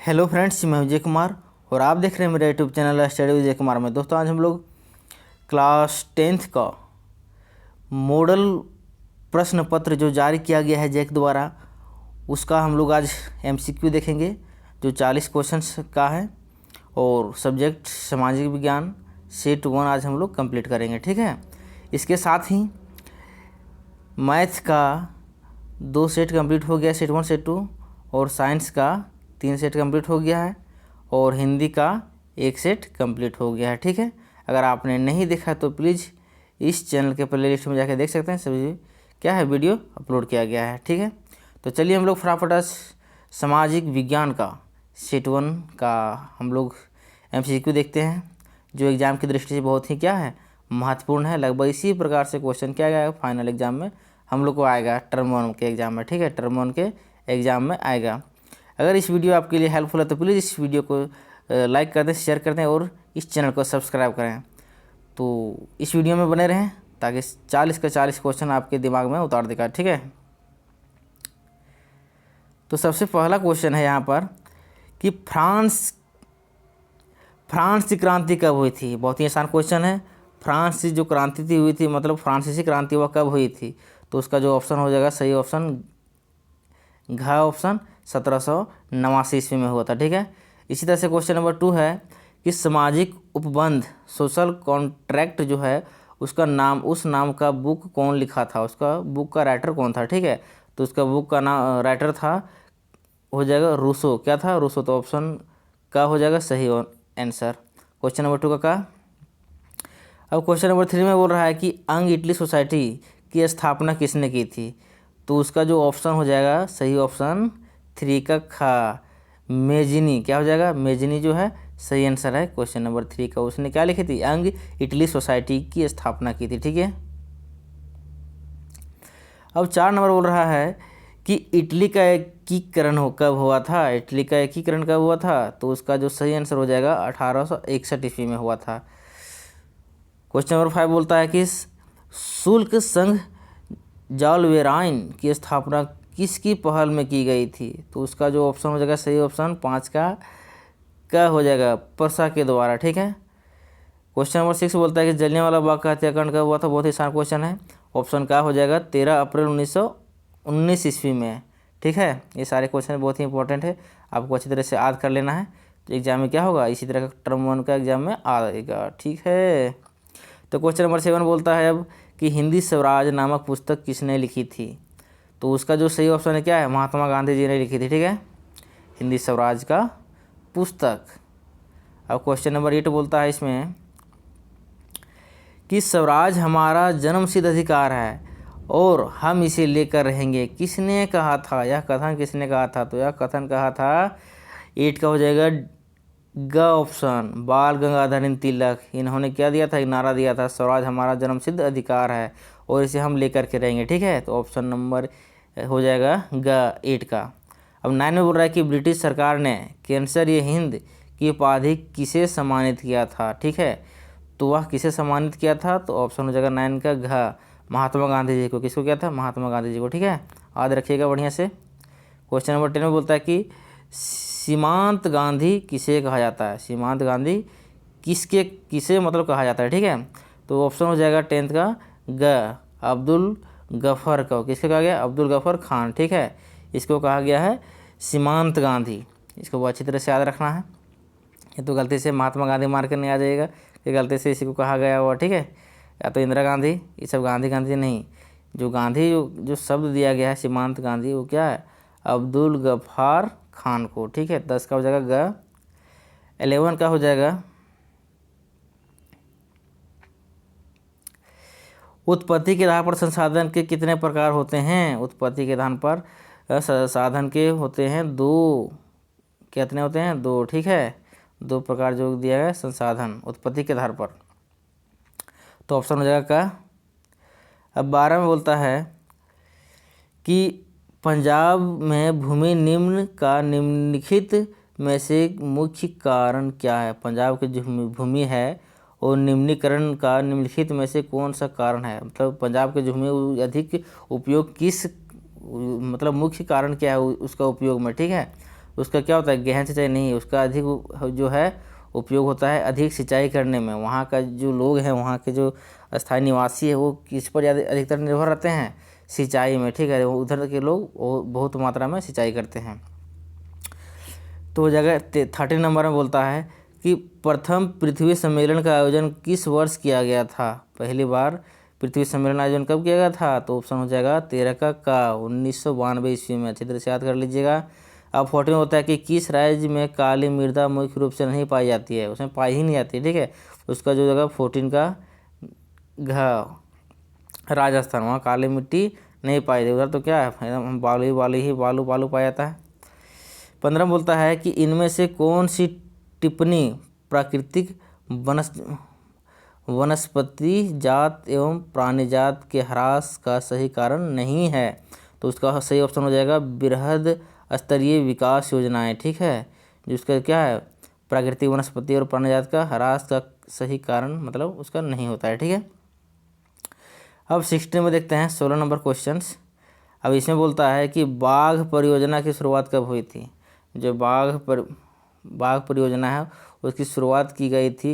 Hello friends, मैं विजय कुमार और आप देख रहे हैं मेरा YouTube channel study Vijay Kumar में। दोस्तों, आज हम लोग क्लास 10th का मॉडल प्रश्न पत्र जो जारी किया गया है जैक द्वारा, उसका हम लोग आज एमसीक्यू देखेंगे जो 40 क्वेश्चंस का है। और सब्जेक्ट सामाजिक विज्ञान सेट 1 आज हम लोग कंप्लीट करेंगे, ठीक है। इसके साथ ही मैथ का 2 सेट कंप्लीट हो गया, सेट 1 सेट 2, और साइंस का 3 सेट कंप्लीट हो गया है, और हिंदी का 1 सेट कंप्लीट हो गया है, ठीक है। अगर आपने नहीं देखा तो प्लीज़ इस चैनल के प्लेलिस्ट में जाकर देख सकते हैं, सभी क्या है वीडियो अपलोड किया गया है, ठीक है। तो चलिए हम लोग फटाफट सामाजिक विज्ञान का सेट 1 का हम लोग एमसीक्यू देखते हैं, जो एग्ज़ाम की दृष्टि से बहुत ही क्या है महत्वपूर्ण है। लगभग इसी प्रकार से क्वेश्चन क्या आएगा फाइनल एग्जाम में हम लोग को आएगा, टर्म 1 के एग्ज़ाम में, ठीक है। टर्म 1 के एग्ज़ाम में आएगा। अगर इस वीडियो आपके लिए हेल्पफुल है तो प्लीज़ इस वीडियो को लाइक कर दें, शेयर कर दें और इस चैनल को सब्सक्राइब करें। तो इस वीडियो में बने रहें ताकि 40 का 40 क्वेश्चन आपके दिमाग में उतार देगा, ठीक है। तो सबसे पहला क्वेश्चन है यहाँ पर कि फ्रांस की क्रांति कब हुई थी। बहुत ही आसान क्वेश्चन है। फ्रांस की जो क्रांति थी हुई थी, मतलब फ्रांसीसी क्रांति वह कब हुई थी, तो उसका जो ऑप्शन हो जाएगा सही ऑप्शन घ ऑप्शन 1789 ईस्वी में हुआ था, ठीक है। इसी तरह से क्वेश्चन नंबर 2 है कि सामाजिक उपबंध सोशल कॉन्ट्रैक्ट जो है उसका नाम, उस नाम का बुक कौन लिखा था, उसका बुक का राइटर कौन था, ठीक है। तो उसका बुक का नाम राइटर था हो जाएगा रूसो। क्या था? रूसो। तो ऑप्शन का हो जाएगा सही आंसर क्वेश्चन नंबर 2 का। अब क्वेश्चन नंबर 3 में बोल रहा है कि अंग इटली सोसाइटी की स्थापना किसने की थी, तो उसका जो ऑप्शन हो जाएगा सही ऑप्शन 3 का खा मेजिनी। क्या हो जाएगा? मेजिनी जो है सही आंसर है क्वेश्चन नंबर 3 का। उसने क्या लिखी थी? अंग इटली सोसाइटी की स्थापना की थी, ठीक है। अब 4 नंबर बोल रहा है कि इटली का एकीकरण कब हुआ था। इटली का एकीकरण कब हुआ था, तो उसका जो सही आंसर हो जाएगा 1861 ईस्वी में हुआ था। क्वेश्चन नंबर 5 बोलता है कि शुल्क संघ जालवेराइन की स्थापना किसकी पहल में की गई थी, तो उसका जो ऑप्शन हो जाएगा सही ऑप्शन 5 का हो जाएगा परसा के द्वारा, ठीक है। क्वेश्चन नंबर 6 बोलता है कि जलियांवाला बाग का हत्याकांड कब हुआ था। बहुत ही आसान क्वेश्चन है। ऑप्शन का हो जाएगा 13 अप्रैल 1919 ईस्वी में, ठीक है। ये सारे क्वेश्चन बहुत ही इंपॉर्टेंट है, आपको अच्छी तरह से याद कर लेना है। तो एग्जाम में क्या होगा, इसी तरह का टर्म 1 का एग्जाम में आएगा, ठीक है। तो क्वेश्चन नंबर 7 बोलता है अब कि हिंदी स्वराज नामक पुस्तक किसने लिखी थी, तो उसका जो सही ऑप्शन है क्या है, महात्मा गांधी जी ने लिखी थी, ठीक है, हिंदी स्वराज का पुस्तक। अब क्वेश्चन नंबर 8 बोलता है इसमें कि स्वराज हमारा जन्मसिद्ध अधिकार है और हम इसे लेकर रहेंगे, किसने कहा था, यह कथन किसने कहा था, तो यह कथन कहा था 8 का हो जाएगा ग ऑप्शन बाल गंगाधर तिलक। इन्होंने क्या दिया था, एक नारा दिया था, स्वराज हमारा जन्मसिद्ध अधिकार है और इसे हम लेकर के रहेंगे, ठीक है। तो ऑप्शन नंबर हो जाएगा ग 8 का। अब 9 में बोल रहा है कि ब्रिटिश सरकार ने कैंसर ये हिंद की उपाधि किसे सम्मानित किया था, ठीक है। तो वह किसे सम्मानित किया था, तो ऑप्शन हो जाएगा 9 का घ महात्मा गांधी जी को। किसको किया था? महात्मा गांधी जी को, ठीक है। याद रखिएगा बढ़िया से। क्वेश्चन नंबर 10 में बोलता है कि सीमांत गांधी किसे कहा जाता है। सीमांत गांधी किसे मतलब कहा जाता है, ठीक है। तो ऑप्शन हो जाएगा 10th का ग अब्दुल गफ़र को। किसको कहा गया? अब्दुल गफ़र खान, ठीक है। इसको कहा गया है सीमांत गांधी। इसको अच्छी तरह से याद रखना है। ये तो गलती से महात्मा गांधी मार कर नहीं आ जाएगा कि गलती से इसी को कहा गया हुआ, ठीक है। या तो इंदिरा गांधी, ये सब गांधी नहीं, जो गांधी जो शब्द दिया गया है सीमांत गांधी, वो क्या है? अब्दुल गफ़ार खान को, ठीक है। 10 का हो जाएगा ग। 11 का हो जाएगा उत्पत्ति के आधार पर संसाधन के कितने प्रकार होते हैं। उत्पत्ति के आधार पर साधन के होते हैं 2। कितने होते हैं? 2, ठीक है। 2 प्रकार जो दिया गया संसाधन उत्पत्ति के आधार पर, तो ऑप्शन हो जाएगा का। अब 12 में बोलता है कि पंजाब में भूमि निम्न का निम्नलिखित में से मुख्य कारण क्या है। पंजाब की जो भूमि है और निम्नीकरण का निम्नलिखित में से कौन सा कारण है, मतलब पंजाब के भूमि अधिक उपयोग किस, मतलब मुख्य कारण क्या है उसका उपयोग में, ठीक है। उसका क्या होता है, गहन सिंचाई नहीं, उसका अधिक जो है उपयोग होता है अधिक सिंचाई करने में। वहाँ का जो लोग हैं, वहाँ के जो स्थायी निवासी है, वो किस पर ज़्यादा अधिकतर निर्भर रहते हैं, सिंचाई में, ठीक है। उधर के लोग वो बहुत मात्रा में सिंचाई करते हैं। तो जगह 13 नंबर में बोलता है कि प्रथम पृथ्वी सम्मेलन का आयोजन किस वर्ष किया गया था। पहली बार पृथ्वी सम्मेलन आयोजन कब किया गया था, तो ऑप्शन हो जाएगा 13 का 1992 ईस्वी में। अच्छी तरह से याद कर लीजिएगा। अब 14 में होता है कि किस राज्य में काली मृदा मुख्य रूप से नहीं पाई जाती है, उसमें पाई ही नहीं जाती है, ठीक है। उसका जो जगह 14 का राजस्थान, वहाँ काली मिट्टी नहीं पाई जाती, उधर तो क्या है एकदम बालू पाया जाता है। 15 में बोलता है कि इनमें से कौन सी टिप्पणी प्राकृतिक वनस्पति जात एवं प्राणी जात के ह्रास का सही कारण नहीं है, तो उसका सही ऑप्शन हो जाएगा बृहद स्तरीय विकास योजनाएं, ठीक है। जिसका क्या है, प्राकृतिक वनस्पति और प्राणी जात का ह्रास का सही कारण मतलब उसका नहीं होता है, ठीक है। अब 16 में देखते हैं 16 नंबर क्वेश्चंस। अब इसमें बोलता है कि बाघ परियोजना की शुरुआत कब हुई थी। जो बाघ परियोजना है उसकी शुरुआत की गई थी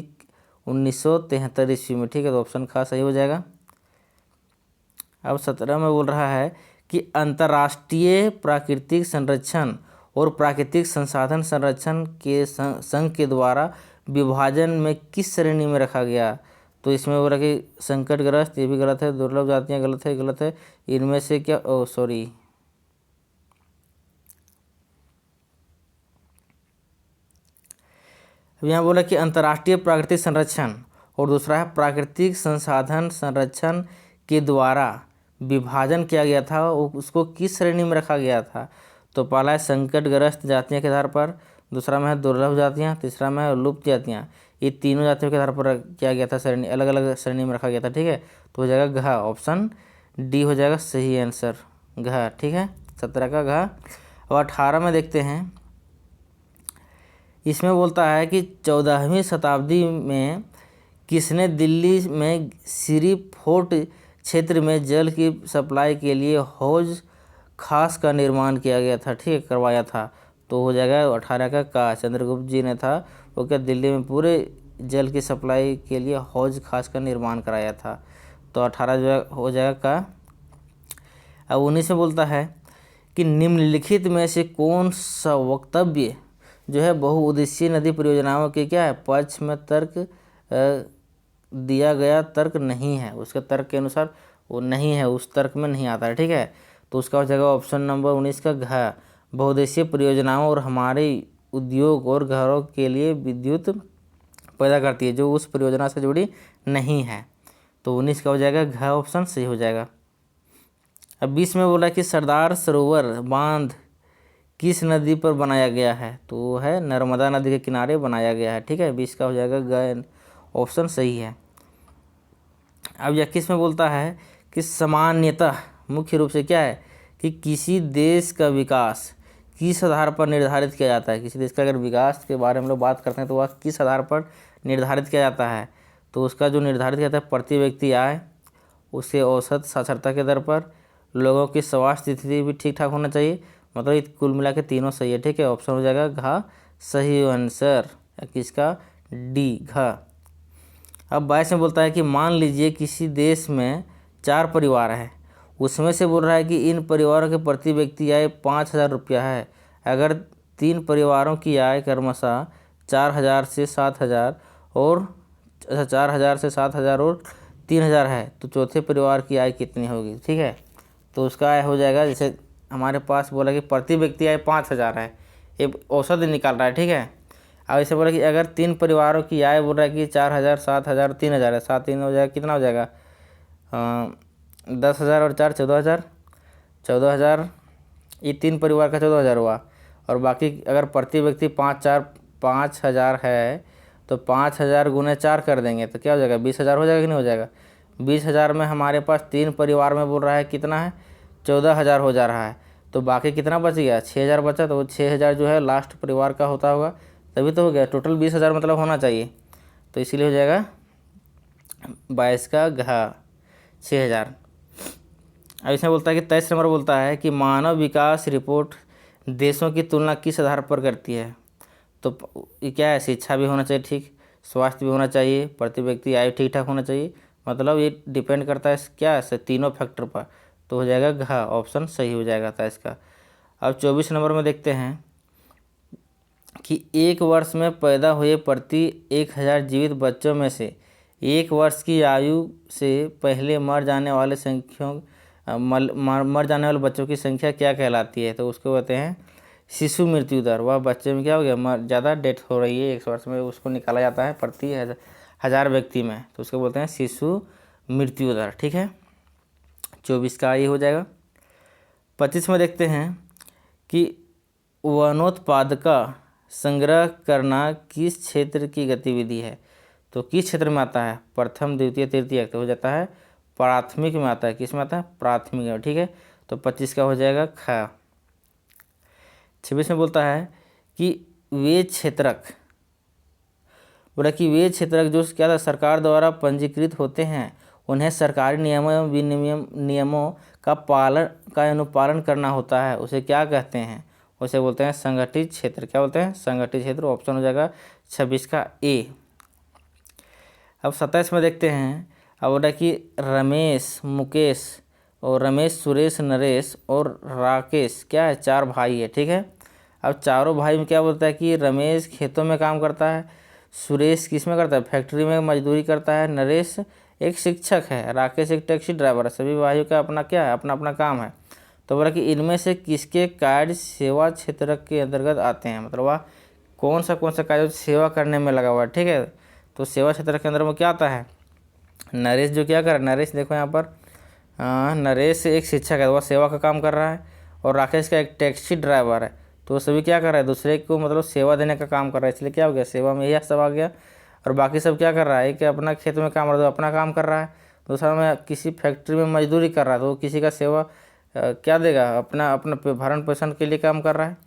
1973 ईस्वी में, ठीक है। तो ऑप्शन खा सही हो जाएगा। अब 17 में बोल रहा है कि अंतर्राष्ट्रीय प्राकृतिक संरक्षण और प्राकृतिक संसाधन संरक्षण के संघ के द्वारा विभाजन में किस श्रेणी में रखा गया। तो इसमें बोला कि संकटग्रस्त, ये भी गलत है, दुर्लभ जातियाँ गलत है। इनमें से क्या, अब यहाँ बोला कि अंतर्राष्ट्रीय प्राकृतिक संरक्षण और दूसरा है प्राकृतिक संसाधन संरक्षण के द्वारा विभाजन किया गया था, उसको किस श्रेणी में रखा गया था। तो पहला है संकटग्रस्त जातियों के आधार पर, दूसरा में है दुर्लभ जातियाँ, तीसरा में है लुप्त जातियाँ। ये तीनों जातियों के आधार पर किया गया था, श्रेणी अलग अलग श्रेणी में रखा गया था, ठीक है। तो हो जाएगा घ, ऑप्शन डी हो जाएगा सही आंसर, घ, ठीक है। 17 का घ। और 18 में देखते हैं। इसमें बोलता है कि 14वीं शताब्दी में किसने दिल्ली में सिरी फोर्ट क्षेत्र में जल की सप्लाई के लिए हौज खास का निर्माण किया गया था, ठीक है, करवाया था। तो हो जाएगा 18 का चंद्रगुप्त जी ने था, वो क्या दिल्ली में पूरे जल की सप्लाई के लिए हौज खास का निर्माण कराया था। तो 18 जो हो जाएगा का। अब 19 में बोलता है कि निम्नलिखित में से कौन सा वक्तव्य जो है बहुउद्देशीय नदी परियोजनाओं के क्या है पक्ष में तर्क दिया गया तर्क नहीं है, उसके तर्क के अनुसार वो नहीं है, उस तर्क में नहीं आता है, ठीक है। तो उसका हो जाएगा ऑप्शन नंबर 19 का घ, बहुउद्देशीय परियोजनाओं और हमारे उद्योग और घरों के लिए विद्युत पैदा करती है जो उस परियोजना से जुड़ी नहीं है। तो 19 का हो जाएगा घ, ऑप्शन सही हो जाएगा। अब 20 में बोला कि सरदार सरोवर बांध किस नदी पर बनाया गया है, तो वो है नर्मदा नदी के किनारे बनाया गया है, ठीक है। 20 का हो जाएगा ग, ऑप्शन सही है। अब 21 में बोलता है कि सामान्यतः मुख्य रूप से क्या है कि किसी देश का विकास किस आधार पर निर्धारित किया जाता है। किसी देश का अगर विकास के बारे में लोग बात करते हैं तो वह किस आधार पर निर्धारित किया जाता है। तो उसका जो निर्धारित किया जाता है प्रति व्यक्ति आय, उसके औसत साक्षरता के दर पर, लोगों की स्वास्थ्य स्थिति भी ठीक ठाक होना चाहिए, मतलब कुल मिला के तीनों सही है, ठीक है। ऑप्शन हो जाएगा घ, सही आंसर किसका, डी, घ। अब 22 में बोलता है कि मान लीजिए किसी देश में 4 परिवार है, उसमें से बोल रहा है कि इन परिवारों के प्रति व्यक्ति आय 5,000 रुपया है। अगर 3 परिवारों की आय क्रमशः 4,000 से 7,000 और 4,000 से 7,000 और 3,000 है, तो चौथे परिवार की आय कितनी होगी, ठीक है। तो उसका आय हो जाएगा, जैसे हमारे पास बोला कि प्रति व्यक्ति आय 5,000 है, ये औसत निकाल रहा है, ठीक है। अब ऐसे बोला कि अगर 3 परिवारों की आय बोल रहा है कि 4,000 7,000 3,000 है, 7 3 हो जाएगा, कितना हो जाएगा 10,000 और 4 14,000, 14,000, ये 3 परिवार का 14,000 हुआ। और बाकी अगर प्रति व्यक्ति 5,000 है तो 5,000 गुने 4 कर देंगे तो क्या हो जाएगा 20,000 हो जाएगा कि नहीं हो जाएगा। 20,000 में हमारे पास 3 परिवार में बोल रहा है कितना है 14,000 हो जा रहा है, तो बाकी कितना बच गया 6,000 बचा। तो 6,000 जो है लास्ट परिवार का होता होगा, तभी तो हो गया। टोटल 20,000 मतलब होना चाहिए, तो इसीलिए हो जाएगा 22 का घ, 6,000। अब इसमें बोलता है कि 23 नंबर बोलता है कि मानव विकास रिपोर्ट देशों की तुलना किस आधार पर करती है? तो ये क्या है, शिक्षा भी होना चाहिए ठीक, स्वास्थ्य भी होना चाहिए, प्रति व्यक्ति आय ठीक ठाक होना चाहिए, मतलब ये डिपेंड करता है क्या है, तीनों फैक्टर पर। तो हो जाएगा घ, ऑप्शन सही हो जाएगा था इसका। अब 24 नंबर में देखते हैं कि एक वर्ष में पैदा हुए प्रति 1000 जीवित बच्चों में से 1 वर्ष की आयु से पहले मर जाने वाले मर जाने वाले बच्चों की संख्या क्या कहलाती है? तो उसको कहते हैं शिशु मृत्यु दर। वह बच्चे में क्या हो गया, ज़्यादा डेथ हो रही है 1 वर्ष में, उसको निकाला जाता है प्रति 1000 व्यक्ति में, तो उसको बोलते हैं शिशु मृत्यु दर। ठीक है, 24 का ये हो जाएगा। 25 में देखते हैं कि वनोत्पाद का संग्रह करना किस क्षेत्र की गतिविधि है? तो किस क्षेत्र में आता है? प्रथम द्वितीय तृतीय, तो हो जाता है प्राथमिक में आता है। किस में आता है? प्राथमिक में। ठीक है, तो 25 का हो जाएगा ख। 26 में बोलता है कि वे क्षेत्रक, बोला कि वे क्षेत्रक जो क्या था, सरकार द्वारा पंजीकृत होते हैं, उन्हें सरकारी नियमों एवं विनियम नियमों का अनुपालन करना होता है, उसे क्या कहते हैं? उसे बोलते हैं संगठित क्षेत्र। क्या बोलते हैं? संगठित क्षेत्र। ऑप्शन हो जाएगा 26 का ए। अब 27 में देखते हैं, अब बोला कि रमेश, मुकेश और रमेश, सुरेश, नरेश और राकेश क्या है, 4 भाई है। ठीक है, अब चारों भाई में क्या बोलता है कि रमेश खेतों में काम करता है, सुरेश किस में करता है, फैक्ट्री में मजदूरी करता है, नरेश एक शिक्षक है, राकेश एक टैक्सी ड्राइवर है। सभी भाइयों का अपना क्या है, अपना अपना काम है। तो बोला कि इनमें से किसके कार्य सेवा क्षेत्र के अंतर्गत आते हैं, मतलब वह कौन सा कार्य सेवा करने में लगा हुआ है। ठीक है, तो सेवा क्षेत्र के अंदर में क्या आता है, नरेश जो क्या कर रहा है, नरेश देखो यहाँ पर नरेश एक शिक्षक है, वह सेवा का काम कर रहा है, और राकेश का एक टैक्सी ड्राइवर है। तो वो सभी क्या कर रहा है, दूसरे को मतलब सेवा देने का काम कर रहा है, इसलिए क्या हो गया, सेवा में यह सब आ गया। और बाकी सब क्या कर रहा है कि अपना खेत में काम कर रहा है, अपना काम कर रहा है। दूसरा में किसी फैक्ट्री में मजदूरी कर रहा है, तो वो किसी का सेवा क्या देगा, अपना अपना भरण पोषण के लिए काम कर रहा है।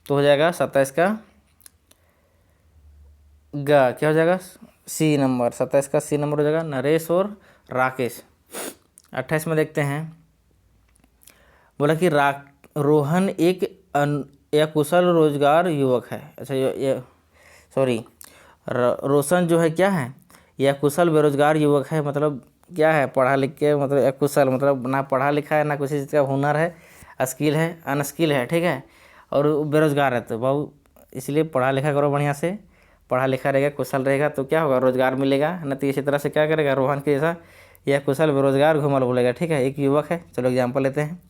तो हो जाएगा 27 का ग, क्या हो जाएगा, सी नंबर। 27 का सी नंबर हो जाएगा, नरेश और राकेश। 28 में देखते हैं, बोला कि रोहन एक कुशल रोजगार युवक है। अच्छा ये सॉरी, रोशन जो है क्या है, यह कुशल बेरोजगार युवक है, मतलब क्या है, पढ़ा लिख के मतलब अकुशल, मतलब ना पढ़ा लिखा है, ना किसी चीज़ का हुनर है, स्किल है, अनस्किल है। ठीक है, और बेरोजगार है। तो भाव इसलिए पढ़ा लिखा करो बढ़िया से, पढ़ा लिखा रहेगा, कुशल रहेगा तो क्या होगा, रोजगार मिलेगा। न तो इसी तरह से क्या करेगा, रोहन के जैसा यह कुशल बेरोजगार घूमल बोलेगा। ठीक है, एक युवक है, चलो एग्जाम्पल लेते हैं।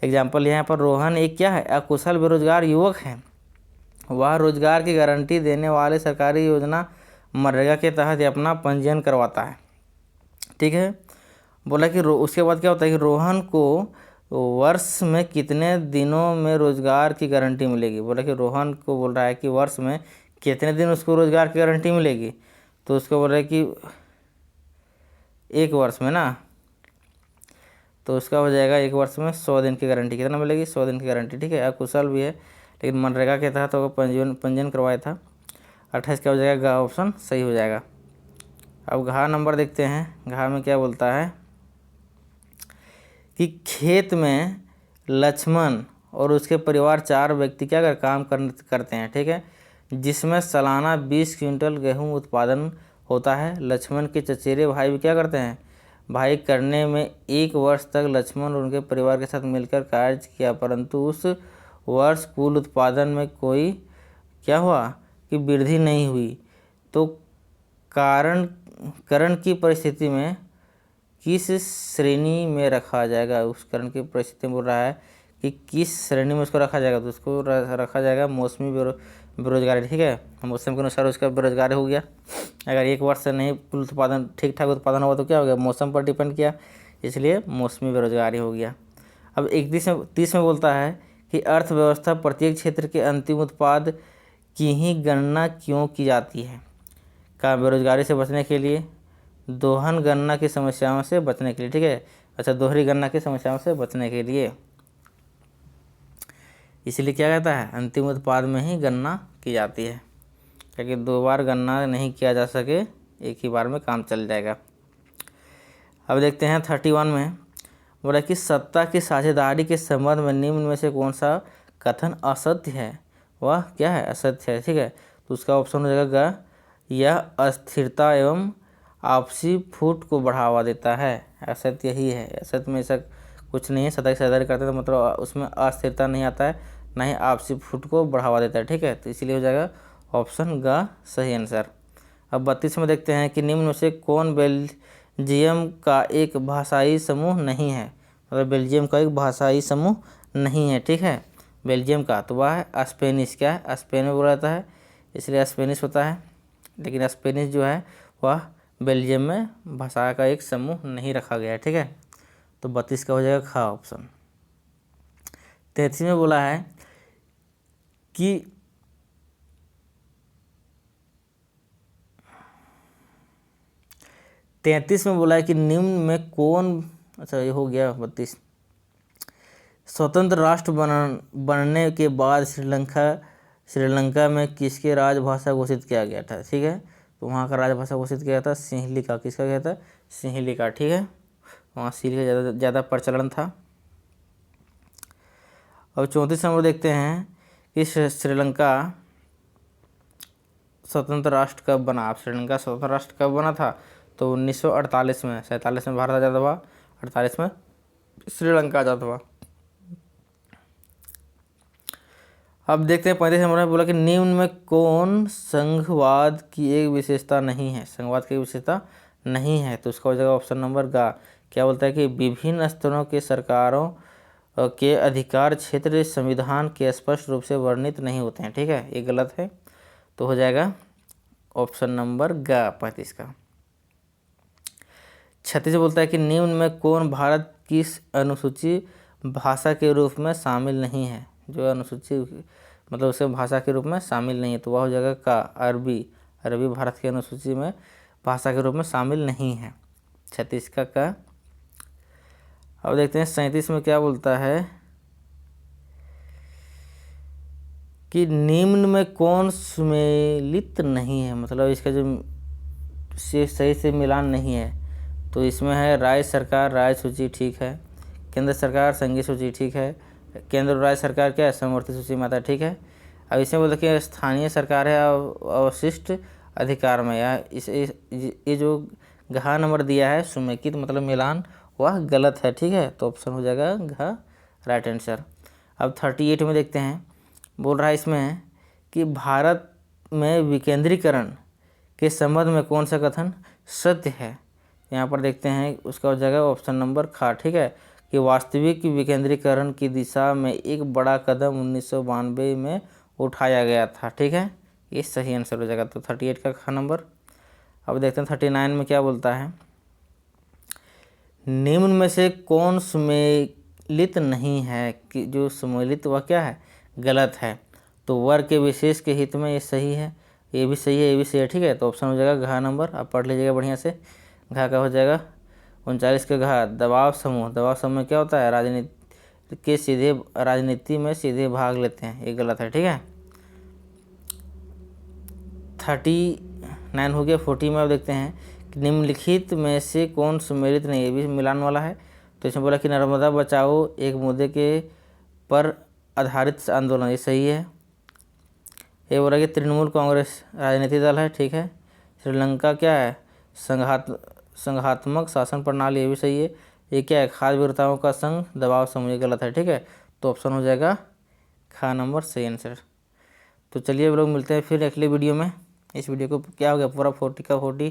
एग्जाम्पल यहाँ पर रोहन एक क्या है, अकुशल बेरोजगार युवक है, वह रोजगार की गारंटी देने वाले सरकारी योजना मनरेगा के तहत अपना पंजीयन करवाता है। ठीक है, बोला कि उसके बाद क्या होता है कि रोहन को वर्ष में कितने दिनों में रोजगार की गारंटी मिलेगी। बोला कि रोहन को बोल रहा है कि वर्ष में कितने दिन उसको रोजगार की गारंटी मिलेगी। तो उसको बोल रहा है कि 1 वर्ष में ना, तो उसका हो जाएगा 1 वर्ष में 100 दिन की गारंटी। कितना मिलेगी, 100 दिन की गारंटी। ठीक है, अकुशल भी है लेकिन मनरेगा के तहत वो पंजीयन करवाया था। 28 का हो जाएगा, ऑप्शन सही हो जाएगा। अब घा नंबर देखते हैं, घा में क्या बोलता है कि खेत में लक्ष्मण और उसके परिवार 4 व्यक्ति क्या काम करते हैं। ठीक है, जिसमें सालाना 20 क्विंटल गेहूं उत्पादन होता है। लक्ष्मण के चचेरे भाई भी क्या करते हैं, भाई करने में 1 वर्ष तक लक्ष्मण और उनके परिवार के साथ मिलकर कार्य किया, परंतु उस वर्ष कुल उत्पादन में कोई क्या हुआ कि वृद्धि नहीं हुई। तो करण की परिस्थिति में किस श्रेणी में रखा जाएगा, उस करण की परिस्थिति में बोल रहा है कि किस श्रेणी में उसको रखा जाएगा। तो उसको रखा जाएगा मौसमी बेरोजगारी। ठीक है, मौसम के अनुसार उसका बेरोजगारी हो गया। अगर 1 वर्ष से नहीं कुल उत्पादन ठीक ठाक उत्पादन हुआ तो क्या हो गया, मौसम पर डिपेंड किया, इसलिए मौसमी बेरोजगारी हो गया। अब 30 में बोलता है कि अर्थव्यवस्था प्रत्येक क्षेत्र के अंतिम उत्पाद की ही गणना क्यों की जाती है। का बेरोजगारी से बचने के लिए, दोहन गणना की समस्याओं से बचने के लिए। ठीक है, अच्छा दोहरी गणना की समस्याओं से बचने के लिए, इसलिए क्या कहता है, अंतिम उत्पाद में ही गणना की जाती है, क्योंकि 2 बार गणना नहीं किया जा सके, एक ही बार में काम चल जाएगा। अब देखते हैं 31 में, बोला कि सत्ता की साझेदारी के संबंध में निम्न में से कौन सा कथन असत्य है, वह क्या है, असत्य है। ठीक है, तो उसका ऑप्शन हो जाएगा ग, यह अस्थिरता एवं आपसी फूट को बढ़ावा देता है। असत्य यही है, असत्य में ऐसा कुछ नहीं है। सदा की सदारी करते हैं तो मतलब उसमें अस्थिरता नहीं आता है, ना ही आपसी फूट को बढ़ावा देता है। ठीक है, तो इसीलिए हो जाएगा ऑप्शन ग सही आंसर। अब 32 में देखते हैं कि निम्न में से कौन बेल्जियम का एक भाषाई समूह नहीं है। मतलब बेल्जियम का एक भाषाई समूह नहीं है। ठीक है, बेल्जियम का तो वह है स्पेनिश। क्या है, स्पेन में बोला जाता है, इसलिए स्पेनिश होता है। लेकिन स्पेनिश जो है वह बेल्जियम में भाषा का एक समूह नहीं रखा गया है। ठीक है, तो 32 का हो जाएगा खा ऑप्शन। 33 में बोला है कि 33 में बोला है कि निम्न में कौन, अच्छा ये हो गया 32। स्वतंत्र राष्ट्र बनने के बाद श्रीलंका में किसके राजभाषा घोषित किया गया था। ठीक है, तो वहाँ का राजभाषा घोषित किया था सिंहली का। किसका किया था, सिंहली का। ठीक है, वहाँ सिंहली का ज़्यादा प्रचलन था। अब 34 नंबर देखते हैं कि श्रीलंका स्वतंत्र राष्ट्र कब बना। अब श्रीलंका स्वतंत्र राष्ट्र कब बना था, तो 1948 में। 47 में भारत आज़ाद हुआ, 48 में श्रीलंका आज़ाद हुआ। अब देखते हैं 35 नंबर में बोला कि निम्न में कौन संघवाद की एक विशेषता नहीं है। संघवाद की विशेषता नहीं है, तो उसका हो जाएगा ऑप्शन नंबर गा। क्या बोलता है कि विभिन्न स्तरों के सरकारों के अधिकार क्षेत्र संविधान के स्पष्ट रूप से वर्णित नहीं होते हैं। ठीक है, ये गलत है, तो हो जाएगा ऑप्शन नंबर गा 35 का। 36 बोलता है कि निम्न में कौन भारत की अनुसूची भाषा के रूप में शामिल नहीं है। जो अनुसूची मतलब उसे भाषा के रूप में शामिल नहीं है, तो वह हो जाएगा का अरबी। अरबी भारत की अनुसूची में भाषा के रूप में शामिल नहीं है। 36 का। अब देखते हैं 37 में क्या बोलता है कि निम्न में कौन सुमेलित नहीं है। मतलब इसका जो से सही से मिलान नहीं है, तो इसमें है राज्य सरकार राज्य सूची, ठीक है। केंद्र सरकार संघीय सूची, ठीक है। केंद्र और राज्य सरकार क्या है, समवर्ती सूची में आता है। ठीक है, अब इसमें बोलते कि स्थानीय सरकार है अवशिष्ट अधिकार में, या ये जो घ नंबर दिया है सुमेकित मतलब मिलान, वह गलत है। ठीक है, तो ऑप्शन हो जाएगा घ राइट आंसर। अब 38 में देखते हैं, बोल रहा है इसमें कि भारत में विकेंद्रीकरण के संबंध में कौन सा कथन सत्य है। यहाँ पर देखते हैं, उसका हो जाएगा ऑप्शन नंबर खा। ठीक है, कि वास्तविक विकेंद्रीकरण की दिशा में एक बड़ा कदम 1992 में उठाया गया था। ठीक है, ये सही आंसर हो जाएगा, तो 38 का खा नंबर। अब देखते हैं 39 में क्या बोलता है, निम्न में से कौन सुमेलित नहीं है। कि जो सुमेलित वह क्या है, गलत है। तो वर्ग के विशेष के हित में ये सही है, ये भी सही है, ये भी सही है। ठीक है, तो ऑप्शन हो जाएगा घ नंबर। आप पढ़ लीजिएगा बढ़िया से। घ का हो जाएगा 39 का घ। दबाव समूह, दबाव समूह में क्या होता है, राजनीति में सीधे भाग लेते हैं, ये गलत है। ठीक है, 39 हो गया। 40 में अब देखते हैं कि निम्नलिखित में से कौन सुमेलित नहीं है, ये भी मिलान वाला है। तो इसमें बोला कि नर्मदा बचाओ एक मुद्दे के पर आधारित आंदोलन, ये सही है। ये बोला कि तृणमूल कांग्रेस राजनीतिक दल है। ठीक है, श्रीलंका क्या है, संघात्मक शासन प्रणाली, ये भी सही है। ये क्या है, खाद्य विक्रेताओं का संघ, दबाव समूह, ये गलत है। ठीक है, तो ऑप्शन हो जाएगा खा नंबर सही आंसर। तो चलिए लोग मिलते हैं फिर अगले वीडियो में। इस वीडियो को क्या हो गया, पूरा 40 का 40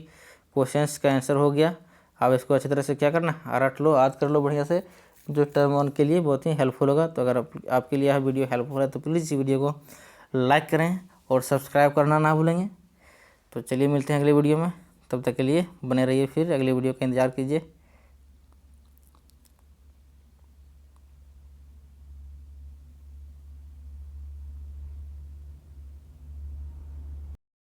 क्वेश्चंस का आंसर हो गया। अब इसको अच्छी तरह से क्या करना, रट लो, याद कर लो बढ़िया से, जो टर्म 1 के लिए बहुत ही हेल्पफुल होगा। तो अगर आपके लिए यह वीडियो हेल्पफुल है तो प्लीज़ इस वीडियो को लाइक करें और सब्सक्राइब करना ना भूलेंगे। तो चलिए मिलते हैं अगले वीडियो में, तब तक के लिए बने रहिए, फिर अगले वीडियो का इंतज़ार कीजिए।